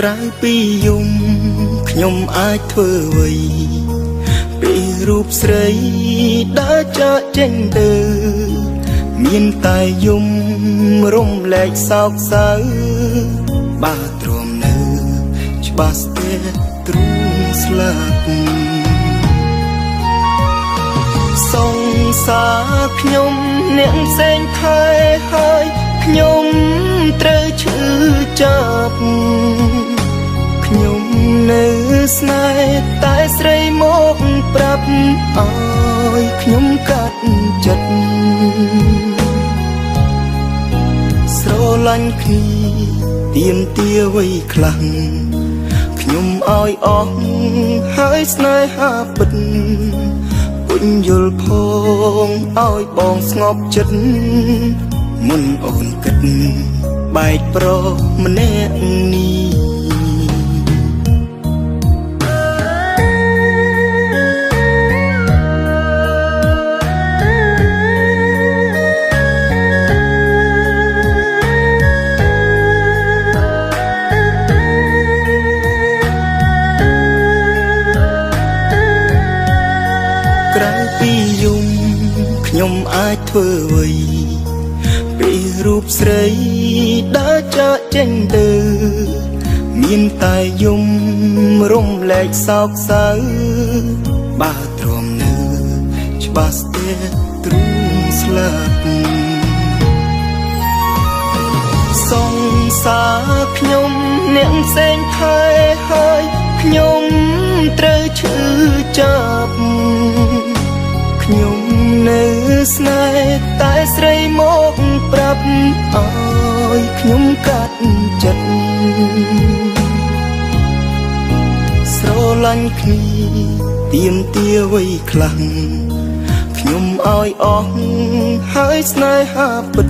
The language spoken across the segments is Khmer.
ក្រៅពីយំខ្ញុំអាចធ្វើអ្វីពីរូបស្រីដើរចាកចេញទៅមានតែយំរំលែកសោកសៅបើទ្រាំនៅច្បាស់ស្ទែទ្រូងស្លាប់សង្សារខ្ញុំអ្នកផ្សេងថែហើយខ្ញុំត្រូវឈឺចាប់ខ្ញុំនៅស្នេហ៍តែស្រីមកប្រាប់ឲ្យខ្ញុំកាត់ចិត្តស្រឡាញ់គ្នាទៀមទាអ្វីខ្លាំងខ្ញុំឲ្យអស់ហើយស្នេហាពិតពុញយល់ផងឲ្យបងស្ងប់ចិត្តមុនអូនគិតបែកប្រុសម្នាក់នេះក្រៅពីយំខ្ញុំអាចធ្វើអ្វីពីរូបស្រីដើរចាកចេញទៅមានតែយំរំលែកសោកសៅបើទ្រាំនៅច្បាស់ស្ទែទ្រូងស្លាប់សង្សារខ្ញុំអ្នកផ្សេងថែហើយខ្ញុំត្រូវឈឺចាប់ខ្ញុំនៅស្នេហ៍តែស្រីមកប្រាប់ឲ្យខ្ញុំកាត់ចិត្តស្រឡាញ់គ្នាទៀមទាអ្វីខ្លាំងខ្ញុំឲ្យអស់ហើយស្នេហាពិត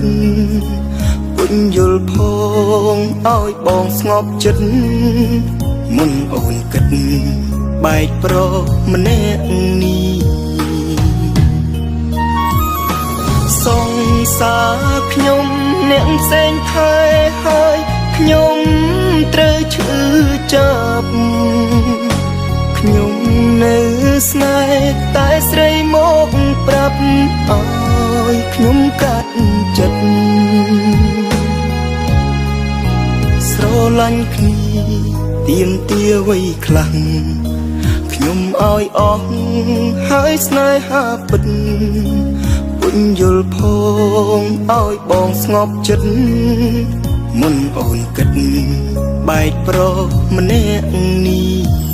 ពុញយល់ផងឲ្យបងស្ងប់ចិត្តមុនអូនគិតបែកប្រុសម្នាក់នេះសង្សារខ្ញុំអ្នកផ្សេងថែហើយខ្ញុំត្រូវឈឺចាប់ខ្ញុំនៅស្នេហ៍តែស្រីមកប្រាប់ឲ្យខ្ញុំកាត់ចិត្តស្រឡាញ់គ្នាទៀមទាអ្វីខ្លាំងខ្ញុំឲ្យអស់ហើយស្នេហាពិតពុញយល់ផងឲ្យបងស្ងប់ចិត្តមុនអូនគិតបែកប្រុសម្នាក់នេះ